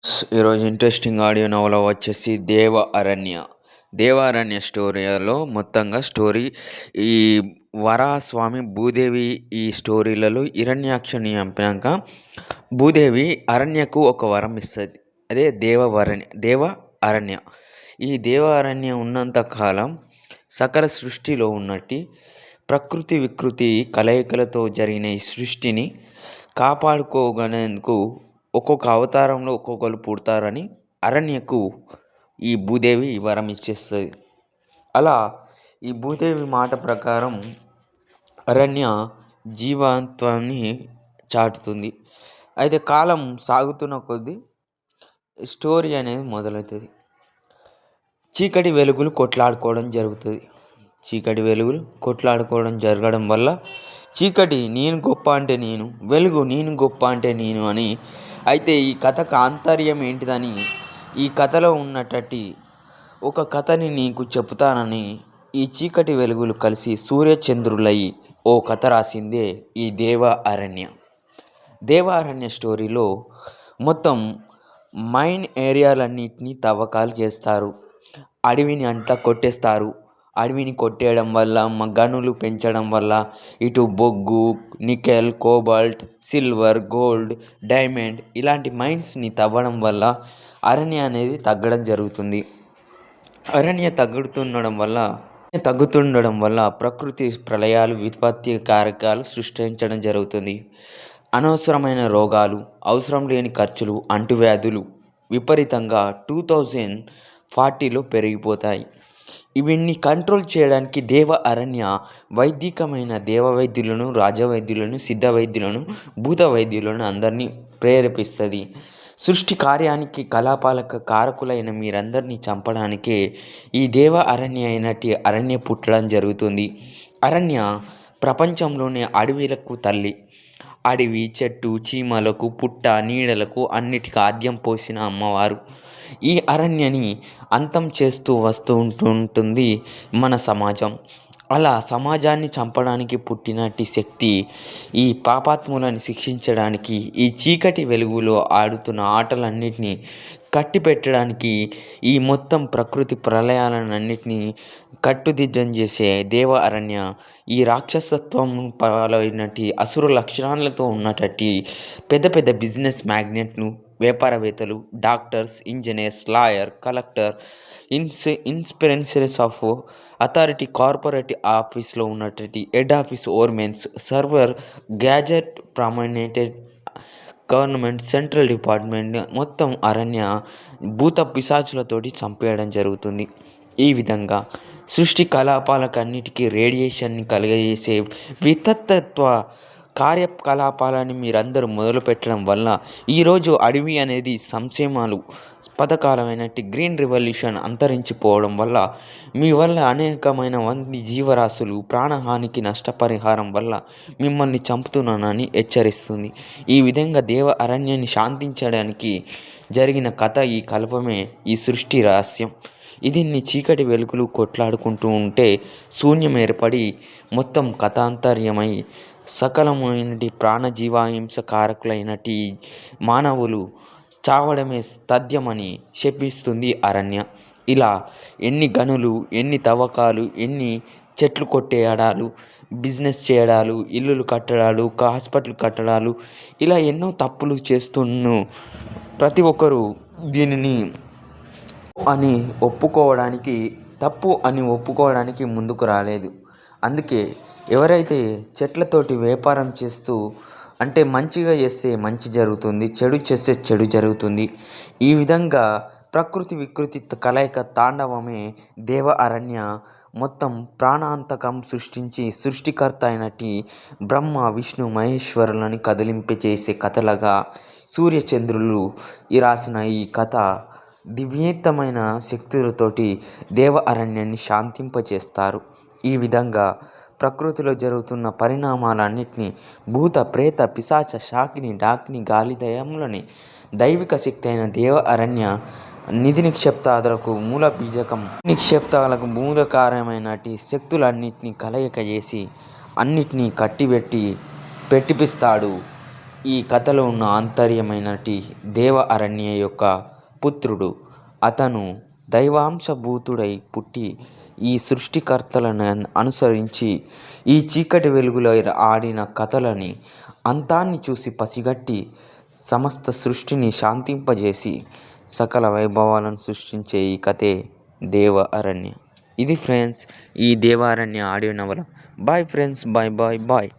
ఈరోజు interesting audio నవల వచ్చేసి దేవ అరణ్య స్టోరీలో మొత్తంగా స్టోరీ ఈ వరాహస్వామి భూదేవి ఈ స్టోరీలలో హిరణ్యాక్షుని చంపినాక భూదేవి అరణ్యకు ఒక వరం ఇస్తుంది. అదే దేవ అరణ్య. ఈ దేవ అరణ్య ఉన్నంత కాలం సకల సృష్టిలో ఉన్నట్టి ప్రకృతి వికృతి కలయికలతో జరిగిన ఈ సృష్టిని కాపాడుకోగనేందుకు ఒక్కొక్క అవతారంలో ఒక్కొక్కరు పుడతారని అరణ్యకు ఈ భూదేవి వరం ఇచ్చేస్తుంది. అలా ఈ భూదేవి మాట ప్రకారం అరణ్య జీవంత్వాన్ని చాటుతుంది. అయితే కాలం సాగుతున్న కొద్దీ స్టోరీ అనేది మొదలవుతుంది. చీకటి వెలుగులు కొట్లాడుకోవడం జరుగుతుంది. చీకటి వెలుగులు కొట్లాడుకోవడం జరగడం వల్ల చీకటి నేను గొప్ప అంటే నేను, వెలుగు నేను గొప్ప అంటే నేను అని. అయితే ఈ కథకు ఆంతర్యం ఏంటిదని ఈ కథలో ఉన్నటువంటి ఒక కథని నీకు చెబుతానని ఈ చీకటి వెలుగులు కలిసి సూర్యచంద్రులయ్యి ఓ కథ రాసిందే ఈ దేవ అరణ్య స్టోరీలో మొత్తం మైన్ ఏరియాలన్నింటినీ తవ్వకాలు చేస్తారు. అడవిని అంతా కొట్టేస్తారు. అడవిని కొట్టేయడం వల్ల గనులు పెంచడం వల్ల ఇటు బొగ్గు, nickel, cobalt, silver, gold, diamond ఇలాంటి మైన్స్ని తవ్వడం వల్ల అరణ్య అనేది తగ్గడం జరుగుతుంది. అరణ్య తగ్గుతుండడం వల్ల ప్రకృతి ప్రళయాలు, విపత్తి కారకాలు సృష్టించడం జరుగుతుంది. అనవసరమైన రోగాలు, అవసరం లేని ఖర్చులు, అంటువ్యాధులు విపరీతంగా 2040లో పెరిగిపోతాయి. ఇవన్నీ కంట్రోల్ చేయడానికి దేవ అరణ్య వైదికమైన దేవవైద్యులను, రాజవైద్యులను, సిద్ధ వైద్యులను, భూత వైద్యులను అందరినీ ప్రేరేపిస్తుంది. సృష్టి కార్యానికి కలాపాలకు కారకులైన మీరందరినీ చంపడానికే ఈ దేవ అరణ్య అయినట్టి అరణ్య పుట్టడం జరుగుతుంది. అరణ్య ప్రపంచంలోనే అడవిలకు తల్లి. అడవి, చెట్టు, చీమలకు, పుట్ట, నీడలకు అన్నిటికీ ఆద్యం పోసిన అమ్మవారు. ఈ అరణ్యని అంతం చేస్తూ ఉంటుంది మన సమాజం. అలా సమాజాన్ని చంపడానికి పుట్టినట్టి శక్తి ఈ పాపాత్ములను శిక్షించడానికి, ఈ చీకటి వెలుగులో ఆడుతున్న ఆటలన్నిటినీ కట్టిపెట్టడానికి, ఈ మొత్తం ప్రకృతి ప్రళయాలన్నింటినీ కట్టుదిట్టం చేసే దేవ అరణ్య ఈ రాక్షసత్వం పాలైనట్టి అసురు లక్షణాలతో ఉన్నటువంటి పెద్ద పెద్ద బిజినెస్ మ్యాగ్నెట్లు, వ్యాపారవేత్తలు, డాక్టర్స్, ఇంజనీర్స్, లాయర్, కలెక్టర్, ఇన్స్పిరెన్సెస్ ఆఫ్ అథారిటీ, కార్పొరేట్ ఆఫీస్లో ఉన్నటువంటి హెడ్ ఆఫీస్ ఓర్మెన్స్, సర్వర్, గ్యాజెట్, ప్రామినెంటెడ్ గవర్నమెంట్, సెంట్రల్ డిపార్ట్మెంట్ మొత్తం అరణ్య భూత పిశాచులతోటి చంపేయడం జరుగుతుంది. ఈ విధంగా సృష్టి కలాపాలకన్నిటికీ రేడియేషన్ని కలుగజేసే వితత్వ కార్యకలాపాలని మీరందరూ మొదలుపెట్టడం వల్ల ఈరోజు అడవి అనేది సంక్షేమాలు పథకాలమైనట్టి గ్రీన్ రివల్యూషన్ అంతరించిపోవడం వల్ల మీ వల్ల అనేకమైన మంది జీవరాశులు ప్రాణహానికి నష్టపరిహారం వల్ల మిమ్మల్ని చంపుతున్నానని హెచ్చరిస్తుంది. ఈ విధంగా దేవ అరణ్యాన్ని శాంతించడానికి జరిగిన కథ ఈ కల్పమే ఈ సృష్టి రహస్యం. దీన్ని చీకటి వెలుగులు కొట్లాడుకుంటూ ఉంటే శూన్యం ఏర్పడి మొత్తం కథాంతర్యమై సకలమైనటి ప్రాణజీవహింస కారకులైనటి మానవులు చావడమే తథ్యమని శపిస్తుంది అరణ్య. ఇలా ఎన్ని గనులు, ఎన్ని తవ్వకాలు, ఎన్ని చెట్లు కొట్టేయడాలు, బిజినెస్ చేయడాలు, ఇల్లులు కట్టడాలు, హాస్పిటల్ కట్టడాలు ఇలా ఎన్నో తప్పులు చేస్తున్న ప్రతి ఒక్కరూ దీనిని తప్పు అని ఒప్పుకోవడానికి ముందుకు రాలేదు. అందుకే ఎవరైతే చెట్లతోటి వ్యాపారం చేస్తూ అంటే మంచిగా చేస్తే మంచి జరుగుతుంది, చెడు చేస్తే చెడు జరుగుతుంది. ఈ విధంగా ప్రకృతి వికృతి కలయిక తాండవమే దేవ అరణ్య మొత్తం ప్రాణాంతకం సృష్టించి సృష్టికర్త అయినట్టి బ్రహ్మ, విష్ణు, మహేశ్వరులని కదిలింపచేసే కథలుగా సూర్యచంద్రులు రాసిన ఈ కథ దివ్యేతమైన శక్తులతోటి దేవ అరణ్యాన్ని శాంతింపచేస్తారు. ఈ విధంగా ప్రకృతిలో జరుగుతున్న పరిణామాలన్నింటినీ భూత, ప్రేత, పిశాచ, శాకిని, డాకిని, గాలిదయములని దైవిక శక్తి అయిన దేవ అరణ్య నిధి నిక్షేప్తాలకు మూల బీజకం, నిక్షేప్తాలకు మూలకారమైనటి శక్తులన్నింటినీ కలయిక చేసి అన్నిటినీ పెట్టిపిస్తాడు ఈ కథలో ఉన్న ఆంతర్యమైనటి దేవ అరణ్య యొక్క పుత్రుడు. అతను దైవాంశభూతుడై పుట్టి ఈ సృష్టికర్తలను అనుసరించి ఈ చీకటి వెలుగులో ఆడిన కథలని అంతాన్ని చూసి పసిగట్టి సమస్త సృష్టిని శాంతింపజేసి సకల వైభవాలను సృష్టించే ఈ కథే దేవ అరణ్య. ఇది ఫ్రెండ్స్ ఈ దేవ అరణ్య ఆడియో నవల. Bye friends, bye bye bye.